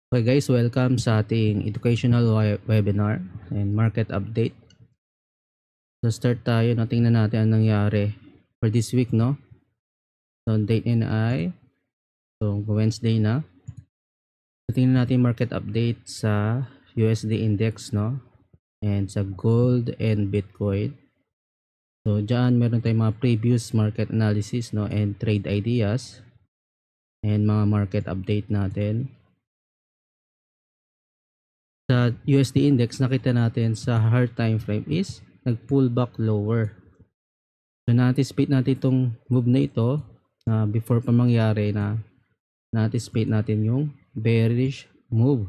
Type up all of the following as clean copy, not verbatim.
Okay guys, welcome sa ating educational webinar and market update. So start tayo na tingnan natin ang nangyari for this week, no? So date ay Wednesday na. So tingnan natin market update sa USD index, no? And sa gold and Bitcoin. So diyan meron tayong mga previous market analysis, no? And trade ideas and mga market update natin. Sa USD index, nakita natin sa hard time frame is nag-pull back lower. So na-anticipate natin itong move na ito before pa mangyari na-anticipate natin yung bearish move.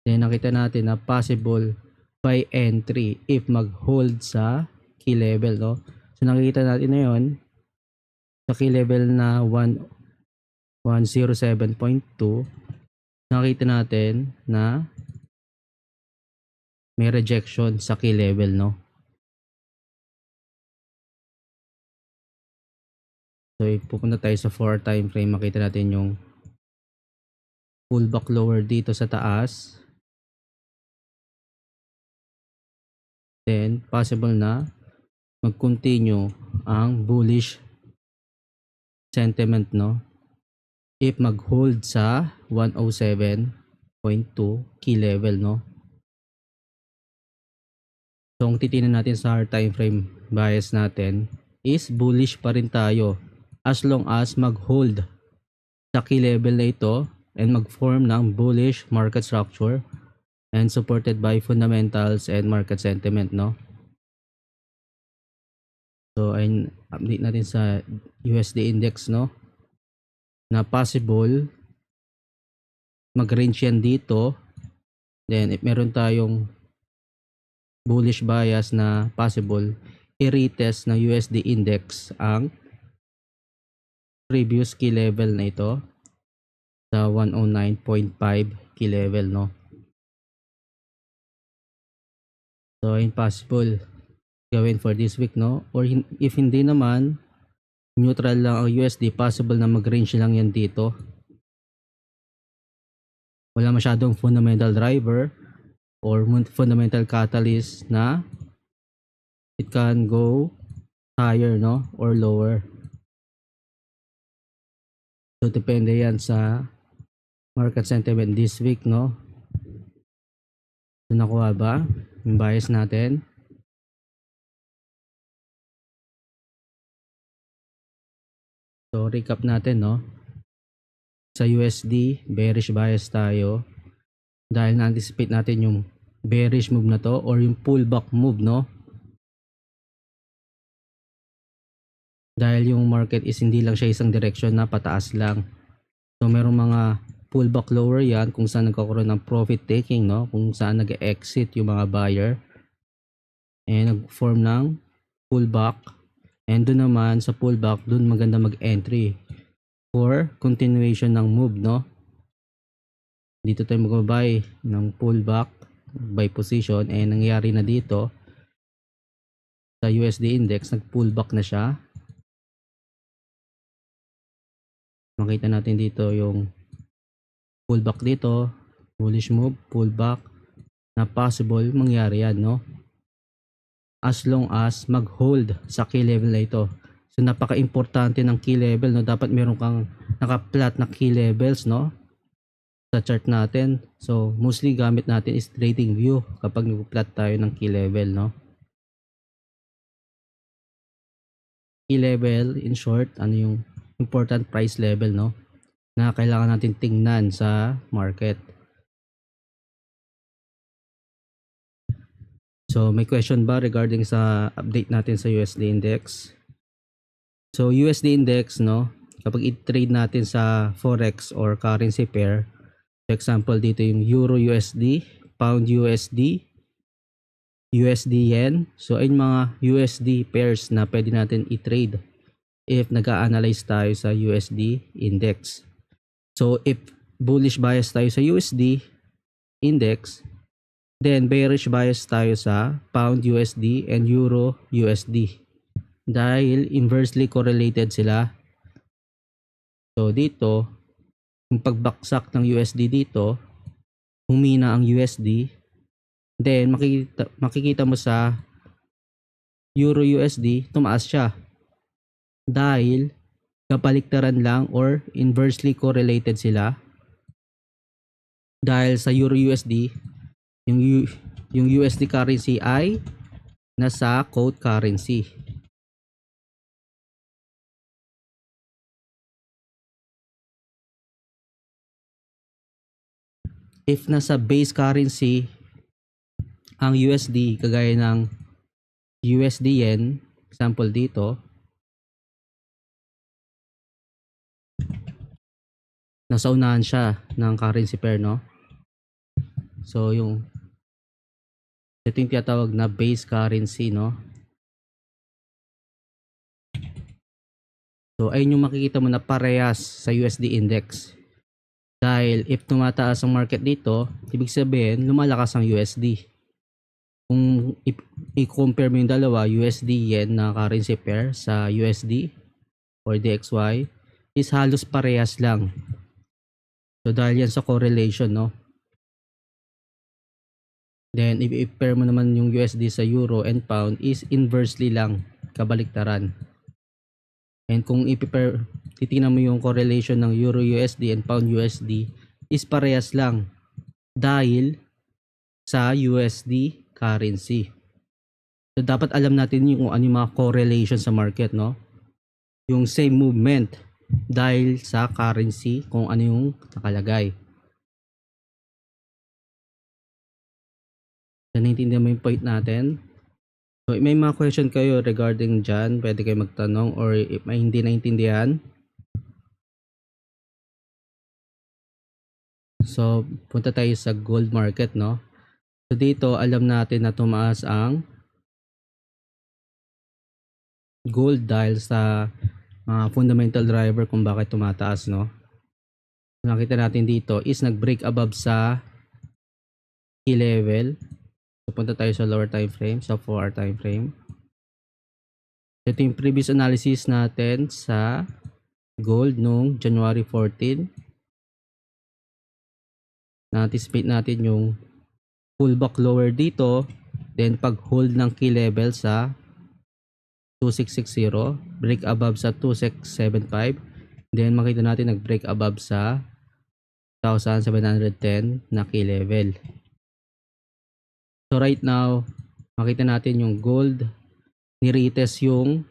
Then nakita natin na possible buy entry if mag-hold sa key level, no? So nakikita natin na yun sa key level na 107.2. Nakita natin na may rejection sa key level, no? So pupunta tayo sa 4 time frame, makita natin yung pullback lower dito sa taas. Then possible na mag-continue ang bullish sentiment, no? If mag-hold sa 107.2 key level, no? So kung titingnan natin sa hard time frame bias natin is bullish pa rin tayo as long as mag-hold sa key level na ito and mag-form ng bullish market structure and supported by fundamentals and market sentiment, no? So ay update natin sa USD index, no? Na possible mag-range yan dito. Then if meron tayong bullish bias na possible, i-retest ng USD index ang previous key level na ito sa 109.5 key level, no? So impossible gawin for this week, no? Or if hindi naman, neutral lang ang USD, possible na mag-range lang yan dito. Wala masyadong fundamental driver or fundamental catalyst na it can go higher, no? Or lower. So depende yan sa market sentiment this week, no? So nakuha ba yung bias natin? So recap natin, no? Sa USD, bearish bias tayo dahil na-anticipate natin yung bearish move na to or yung pullback move, no? Dahil yung market is hindi lang siya isang direction na pataas lang. So merong mga pullback lower yan kung saan nagkakaroon ng profit taking, no? Kung saan nag-exit yung mga buyer and nag-form ng pullback, and doon naman sa pullback, doon maganda mag-entry for continuation ng move, no? Dito tayo mag-buy ng pullback by position, and nangyari na dito sa USD index, nag-pullback na siya. Makita natin dito yung pullback dito, bullish move, pullback, na possible mangyari yan, no? As long as mag-hold sa key level na ito. So napaka-importante ng key level, no? Dapat meron kang naka-plot na key levels, no? Sa chart natin. So mostly gamit natin is trading view kapag nag-plot tayo ng key level, no? Key level, in short, ano yung important price level, no? Na kailangan natin tingnan sa market. So may question ba regarding sa update natin sa USD index? So USD index, no? Kapag i-trade natin sa forex or currency pair, for example dito yung Euro USD, Pound USD, USD Yen. So ay mga USD pairs na pwede natin i-trade if nag-a-analyze tayo sa USD index. So if bullish bias tayo sa USD index, then bearish bias tayo sa Pound USD and Euro USD dahil inversely correlated sila. So dito yung pagbaksak ng USD dito, humina ang USD, then makikita mo sa Euro USD, tumaas siya. Dahil kabaliktaran lang or inversely correlated sila. Dahil sa Euro USD, yung USD currency ay nasa quote currency. If nasa base currency ang USD, kagaya ng USD Yen, example dito, nasa unahan siya ng currency pair, no? So ito yung tinatawag na base currency, no? So ayun yung makikita mo na parehas sa USD index. Dahil if tumataas ang market dito, ibig sabihin lumalakas ang USD. Kung i-compare mo yung dalawa, USD Yen na currency pair sa USD or DXY, is halos parehas lang. So dahil yan sa correlation, no? Then if i-pair mo naman yung USD sa Euro and Pound, is inversely lang, kabaliktaran. And kung titingnan mo yung correlation ng Euro USD and Pound USD, is parehas lang dahil sa USD currency. So dapat alam natin yung ano yung mga correlation sa market, no? Yung same movement dahil sa currency, kung ano yung nakalagay. So naiintindihan mo yung point natin? So may mga question kayo regarding dyan, pwede kayo magtanong, or if may hindi naintindihan. So punta tayo sa gold market, no? So dito alam natin na tumaas ang gold dahil sa fundamental driver kung bakit tumataas, no? Nakita natin dito is nag-break above sa key level. So punta tayo sa lower time frame, sa 4-hour time frame. Ito yung previous analysis natin sa gold nung January 14. Na-anticipate natin yung pullback lower dito, then pag hold ng key level sa 2660, break above sa 2675, then makita natin nag-break above sa 1710 na key level. So right now, makita natin yung gold ni-retest yung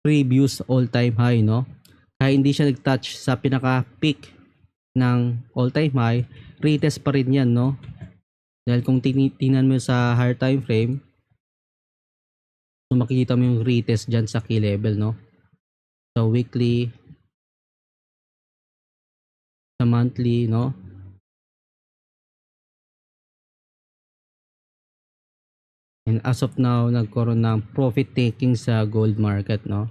previous all-time high, no? Kaya hindi siya nag-touch sa pinaka-peak ng all-time high, retest pa rin yan, no? Dahil kung tingnan mo sa higher time frame, so makikita mo yung retest dyan sa key level, no? So weekly, sa monthly, no? And as of now, nagkaroon ng profit taking sa gold market, no?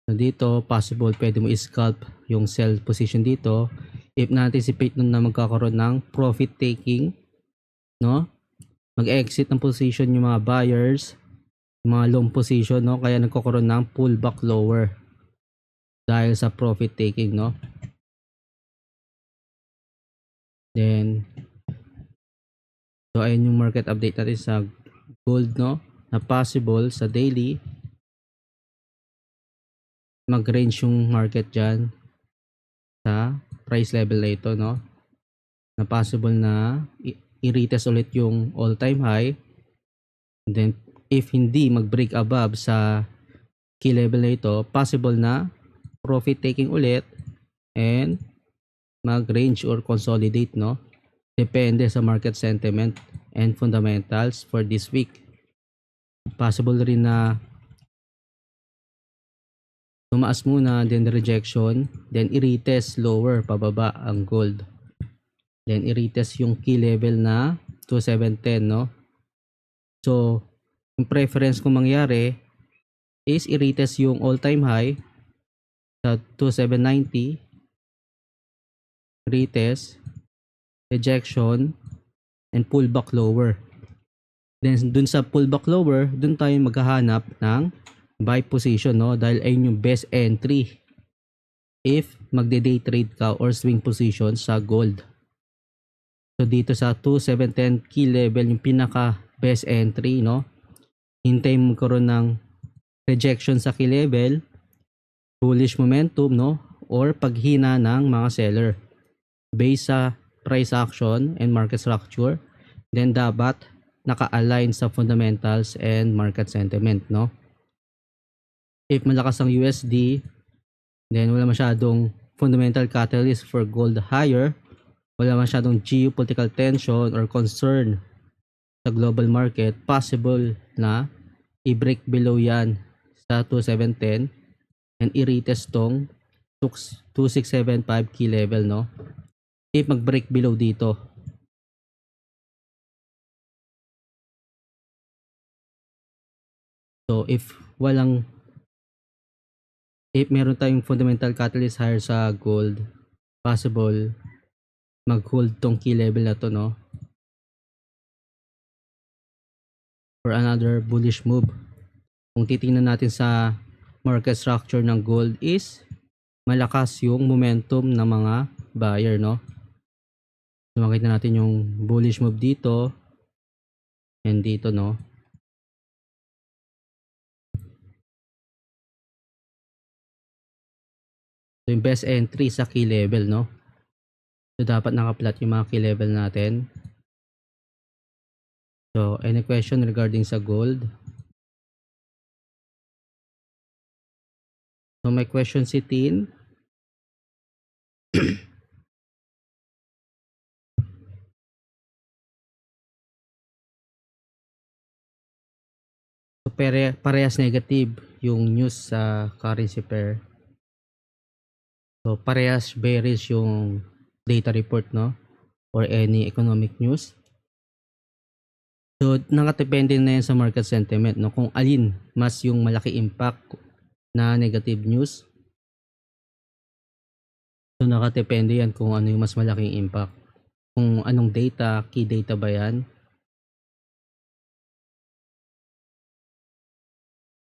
So dito, possible pwede mo i-scalp yung sell position dito if na-anticipate nun na magkakaroon ng profit taking, no? Mag-exit ng position yung mga buyers, yung mga long position, no? Kaya nagkakaroon ng pullback lower dahil sa profit taking, no? Then so ayun yung market update natin sa gold, no? Na possible sa daily mag-range yung market dyan sa price level na ito, no? Na possible na i-retest ulit yung all-time high. And then if hindi mag-break above sa key level na ito, possible na profit taking ulit and mag-range or consolidate, no? Depende sa market sentiment and fundamentals for this week. Possible rin na tumaas muna, then rejection, then i-retest lower pababa ang gold. Then i-retest yung key level na 2710, no? So yung preference kung mangyari is i-retest yung all-time high sa 2790, retest, rejection, and pullback lower. Then dun sa pullback lower, dun tayo maghahanap ng buy position, no? Dahil ayun yung best entry if magde-day trade ka or swing position sa gold. So dito sa 2710 key level yung pinaka best entry, no? Hintay mo magkaroon ng rejection sa key level, bullish momentum, no? Or paghina ng mga seller based sa price action and market structure, then dapat naka-align sa fundamentals and market sentiment, no? If malakas ang USD, then wala masyadong fundamental catalyst for gold higher, wala masyadong geopolitical tension or concern sa global market, possible na i-break below yan sa 2710 and i-retest tong 2675 key level, no? If mag-break below dito. So if meron tayong fundamental catalyst higher sa gold, possible mag-hold tong key level na to, no? For another bullish move. Kung titingnan natin sa market structure ng gold is malakas yung momentum ng mga buyer, no? So makita natin yung bullish move dito and dito, no? So yung best entry sa key level, no? So dapat naka-flat yung mga key level natin. So any question regarding sa gold? So may question si Tin. So parehas negative yung news sa currency pair. So parehas bearish yung data report, no? Or any economic news. So nakadepende na yan sa market sentiment, no? Kung alin mas yung malaki impact na negative news. So nakadepende yan kung ano yung mas malaking impact. Kung anong data, key data ba yan.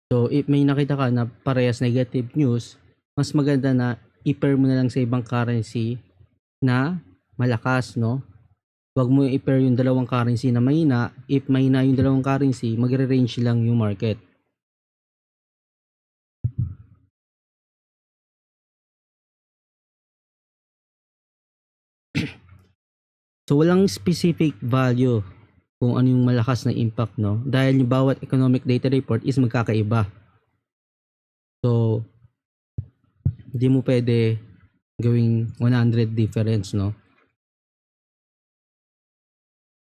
So if may nakita ka na parehas negative news, mas maganda na i-pair mo na lang sa ibang currency na malakas, no? Huwag mo i-pair yung dalawang currency na mahina. If mahina yung dalawang currency, magre-range lang yung market. So walang specific value kung ano yung malakas na impact, no? Dahil yung bawat economic data report is magkakaiba. So hindi mo pwede gawing 100 difference, no?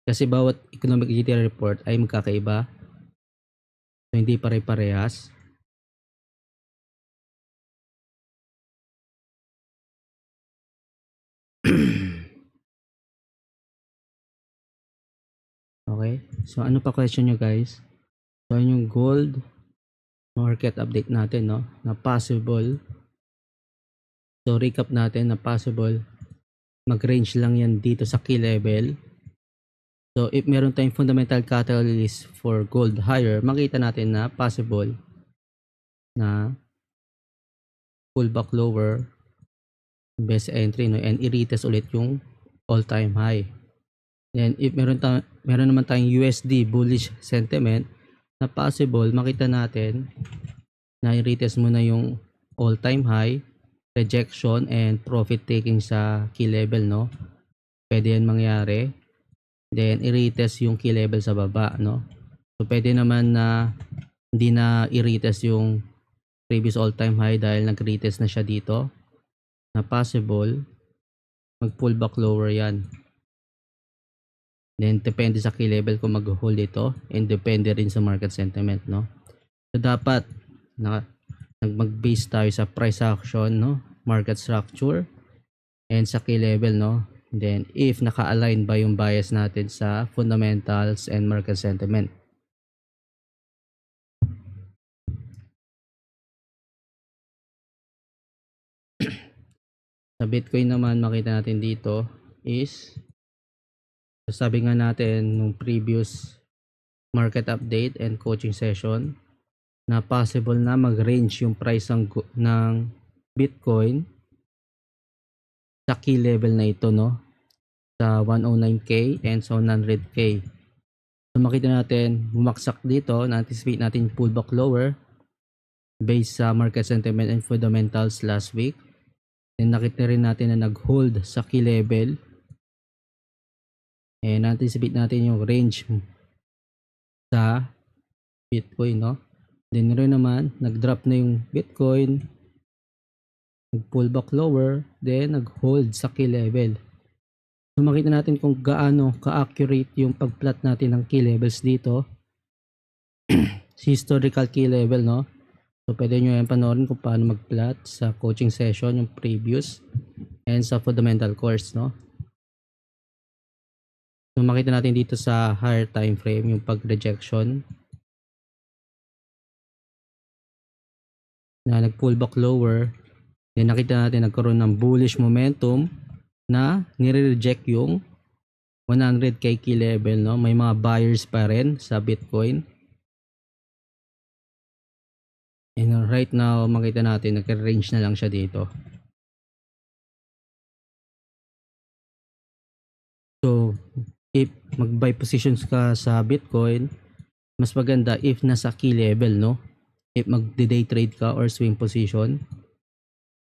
Kasi bawat economic data report ay magkakaiba. So hindi pare-parehas. Okay? So ano pa question nyo, guys? So yung gold market update natin, no? Na possible. So recap natin na possible mag-range lang yan dito sa key level. So if meron tayong fundamental catalyst for gold higher, makita natin na possible na pullback lower, best entry, no? And i-retest ulit yung all-time high. Then if meron naman tayong USD bullish sentiment na possible, makita natin na i-retest mo na yung all-time high, rejection and profit taking sa key level, no? Pwede yan mangyari. Then i-retest yung key level sa baba, no? So pwede naman na hindi na i-retest yung previous all-time high dahil nag-retest na siya dito. Na possible mag-pull back lower yan. Then depende sa key level kung mag-hold ito and depende rin sa market sentiment, no? So dapat mag-base tayo sa price action, no? Market structure and sa key level, no? Then if naka-align ba yung bias natin sa fundamentals and market sentiment. Sa Bitcoin naman, makita natin dito is sabi nga natin nung previous market update and coaching session na possible na mag-range yung price ng Bitcoin sa key level na ito, no? Sa 109k and sa 100k. So makita natin bumaksak dito, na-anticipate natin pullback lower based sa market sentiment and fundamentals last week. Then nakita rin natin na nag-hold sa key level. And anticipate natin yung range sa Bitcoin, no? Then rin naman, nag-drop na yung Bitcoin, nag-pull back lower, then nag-hold sa key level. So makita natin kung gaano ka-accurate yung pag-plot natin ng key levels dito. Historical key level, no? So pwede nyo yan panoorin kung paano mag-plot sa coaching session, yung previous, and sa fundamental course, no? So makita natin dito sa higher time frame yung pag-rejection na nag-pull back lower. Then nakita natin nagkaroon ng bullish momentum na nire-reject yung 100k key level, no? May mga buyers pa rin sa Bitcoin. And right now, makita natin nagka-range na lang siya dito. So, if mag-buy positions ka sa Bitcoin, mas maganda if nasa key level, no? If mag-day trade ka or swing position.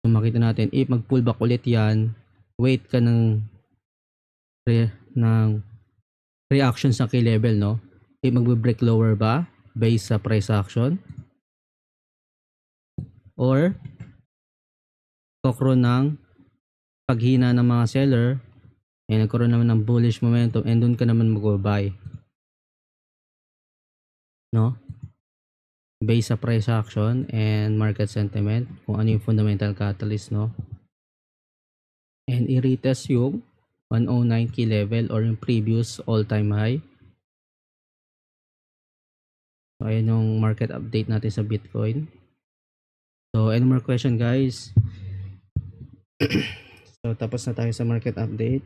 So makita natin if mag-pullback ulit yan, wait ka ng reaction sa key level, no? If magbe-break lower ba based sa price action, or kokron ng paghina ng mga seller, nagkaroon naman ng bullish momentum and dun ka naman mag-buy, no? Based sa price action and market sentiment, kung ano yung fundamental catalyst, no? And i-retest yung 109 key level or yung previous all-time high. So ayan yung market update natin sa Bitcoin. So any more question, guys? So tapos na tayo sa market update.